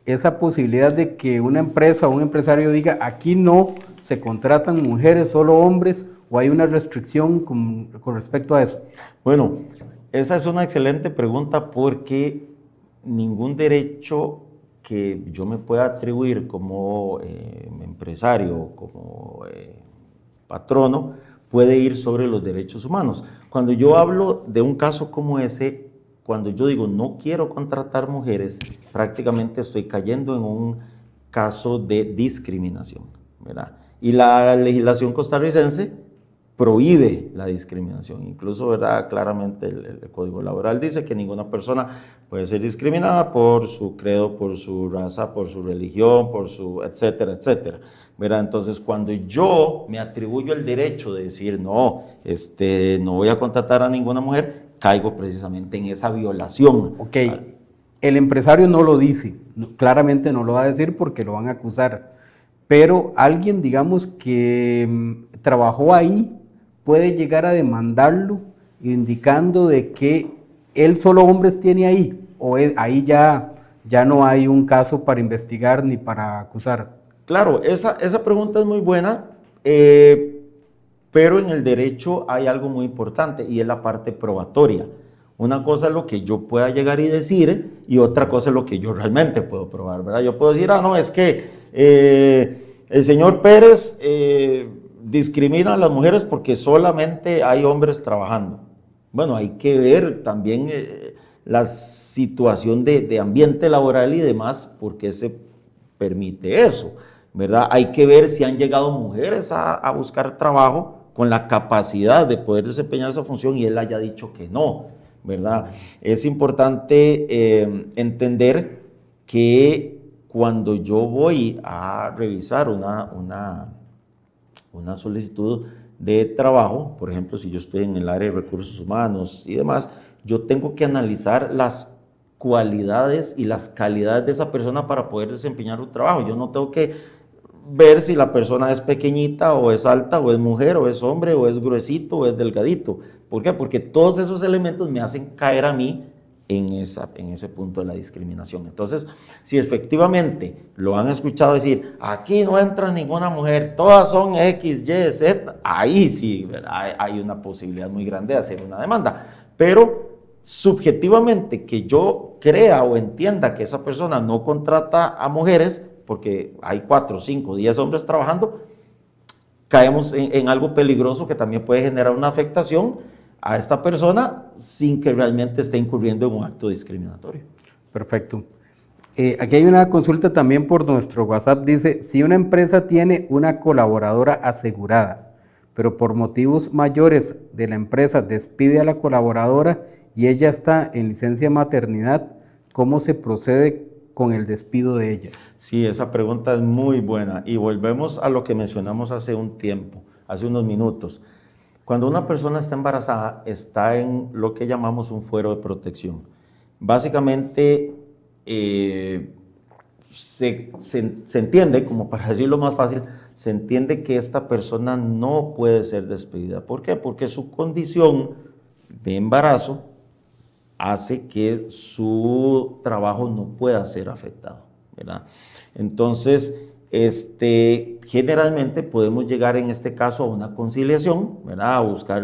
esa posibilidad de que una empresa o un empresario diga, aquí no se contratan mujeres, solo hombres, o hay una restricción con respecto a eso. Bueno, esa es una excelente pregunta porque ningún derecho que yo me pueda atribuir como empresario, como patrono, puede ir sobre los derechos humanos. Cuando yo hablo de un caso como ese, cuando yo digo no quiero contratar mujeres, prácticamente estoy cayendo en un caso de discriminación, ¿verdad? Y la legislación costarricense prohíbe la discriminación, incluso, ¿verdad? Claramente el Código Laboral dice que ninguna persona puede ser discriminada por su credo, por su raza, por su religión, por su etcétera, etcétera, ¿verdad? Entonces, cuando yo me atribuyo el derecho de decir no voy a contratar a ninguna mujer, caigo precisamente en esa violación. Ok, el empresario no lo dice, claramente no lo va a decir porque lo van a acusar, pero alguien, digamos, que trabajó ahí, puede llegar a demandarlo indicando de que él solo hombres tiene ahí, o ahí ya no hay un caso para investigar ni para acusar. Claro, esa pregunta es muy buena, pero en el derecho hay algo muy importante y es la parte probatoria. Una cosa es lo que yo pueda llegar y decir y otra cosa es lo que yo realmente puedo probar, ¿verdad? Yo puedo decir, no, es que el señor Pérez discrimina a las mujeres porque solamente hay hombres trabajando. Bueno, hay que ver también la situación de ambiente laboral y demás, por qué se permite eso, ¿verdad? Hay que ver si han llegado mujeres a buscar trabajo con la capacidad de poder desempeñar esa función y él haya dicho que no, ¿verdad? Es importante entender que cuando yo voy a revisar una solicitud de trabajo, por ejemplo, si yo estoy en el área de recursos humanos y demás, yo tengo que analizar las cualidades y las calidades de esa persona para poder desempeñar un trabajo. Yo no tengo que ver si la persona es pequeñita o es alta o es mujer o es hombre o es gruesito o es delgadito. ¿Por qué? Porque todos esos elementos me hacen caer a mí en ese punto de la discriminación. Entonces, si efectivamente lo han escuchado decir, aquí no entra ninguna mujer, todas son X, Y, Z, ahí sí, ¿verdad? Hay una posibilidad muy grande de hacer una demanda. Pero subjetivamente que yo crea o entienda que esa persona no contrata a mujeres, porque hay 4, 5, 10 hombres trabajando, caemos en algo peligroso que también puede generar una afectación a esta persona sin que realmente esté incurriendo en un acto discriminatorio. Perfecto. Aquí hay una consulta también por nuestro WhatsApp. Dice, si una empresa tiene una colaboradora asegurada, pero por motivos mayores de la empresa despide a la colaboradora y ella está en licencia maternidad, ¿cómo se procede con el despido de ella? Sí, esa pregunta es muy buena y volvemos a lo que mencionamos hace un tiempo, hace unos minutos. Cuando una persona está embarazada, está en lo que llamamos un fuero de protección. Básicamente, se entiende, como para decirlo más fácil, se entiende que esta persona no puede ser despedida. ¿Por qué? Porque su condición de embarazo hace que su trabajo no pueda ser afectado, ¿verdad? Entonces, generalmente podemos llegar en este caso a una conciliación, ¿verdad? A buscar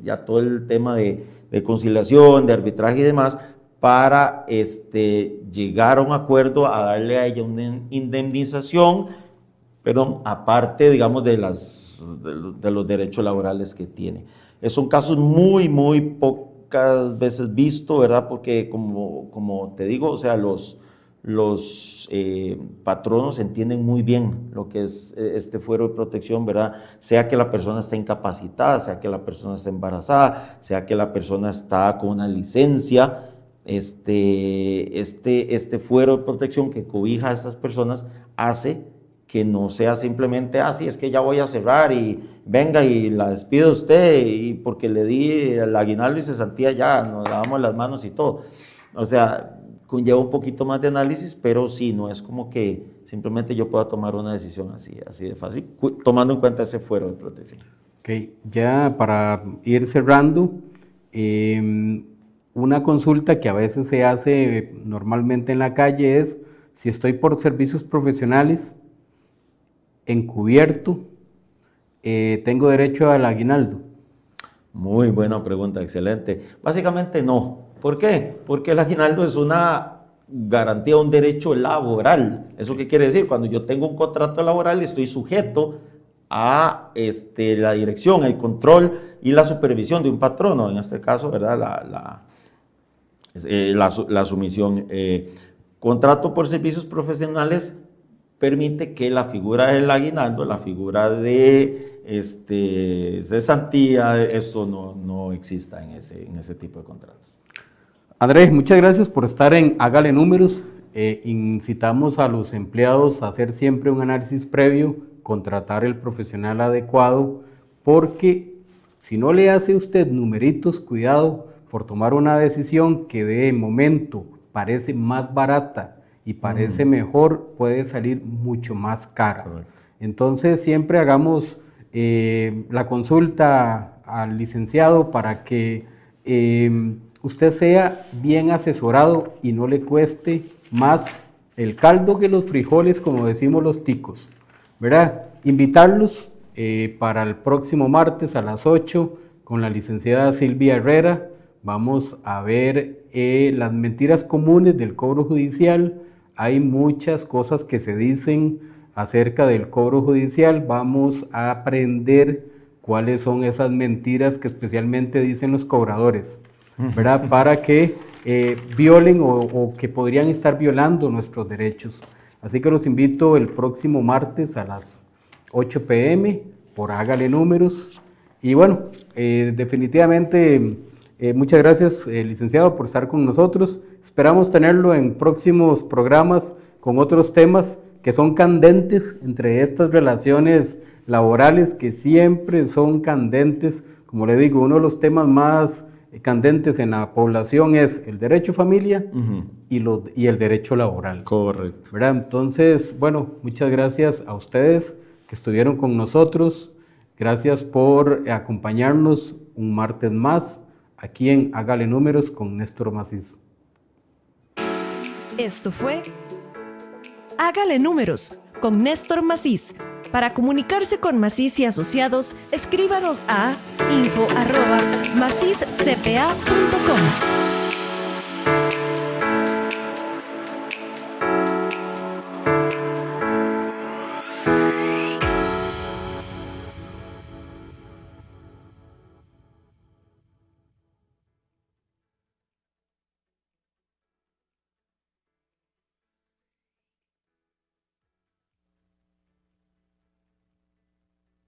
ya todo el tema de conciliación, de arbitraje y demás, para llegar a un acuerdo, a darle a ella una indemnización, perdón, aparte, digamos, de los derechos laborales que tiene. Son casos muy, muy pocas veces vistos, ¿verdad? Porque como te digo, o sea, los patronos entienden muy bien lo que es este fuero de protección, ¿verdad? Sea que la persona esté incapacitada, sea que la persona esté embarazada, sea que la persona está con una licencia, este fuero de protección que cobija a estas personas hace que no sea simplemente, sí, es que ya voy a cerrar y venga y la despido usted y porque le di el aguinaldo y cesantía ya, nos lavamos las manos y todo. O sea, conlleva un poquito más de análisis, pero sí, no es como que simplemente yo pueda tomar una decisión así de fácil, tomando en cuenta ese fuero de protección. Ok, ya para ir cerrando, una consulta que a veces se hace normalmente en la calle es si estoy por servicios profesionales encubierto, ¿tengo derecho al aguinaldo? Muy buena pregunta, excelente. Básicamente no. ¿Por qué? Porque el aguinaldo es una garantía, un derecho laboral. ¿Eso qué quiere decir? Cuando yo tengo un contrato laboral estoy sujeto a la dirección, el control y la supervisión de un patrono, en este caso, ¿verdad? La sumisión. Contrato por servicios profesionales permite que la figura del aguinaldo, la figura de cesantía, eso no exista en ese tipo de contratos. Andrés, muchas gracias por estar en Hágale Números. Incitamos a los empleados a hacer siempre un análisis previo, contratar el profesional adecuado, porque si no le hace usted numeritos, cuidado por tomar una decisión que de momento parece más barata y parece mejor, puede salir mucho más cara. Correcto. Entonces siempre hagamos la consulta al licenciado para que usted sea bien asesorado y no le cueste más el caldo que los frijoles, como decimos los ticos, ¿verdad? Invitarlos para el próximo martes a las 8 con la licenciada Silvia Herrera. Vamos a ver las mentiras comunes del cobro judicial. Hay muchas cosas que se dicen acerca del cobro judicial. Vamos a aprender cuáles son esas mentiras que especialmente dicen los cobradores, ¿verdad? Para que violen o que podrían estar violando nuestros derechos. Así que los invito el próximo martes a las 8 p.m. por Hágale Números. Y bueno, definitivamente muchas gracias, licenciado, por estar con nosotros. Esperamos tenerlo en próximos programas con otros temas que son candentes entre estas relaciones laborales que siempre son candentes. Como le digo, uno de los temas más candentes en la población es el derecho a familia y el derecho laboral. Correcto. ¿Verdad? Entonces, bueno, muchas gracias a ustedes que estuvieron con nosotros. Gracias por acompañarnos un martes más aquí en Hágale Números con Néstor Macís. Esto fue Hágale Números con Néstor Macís. Para comunicarse con Maciz y Asociados, escríbanos a info@maciscpa.com.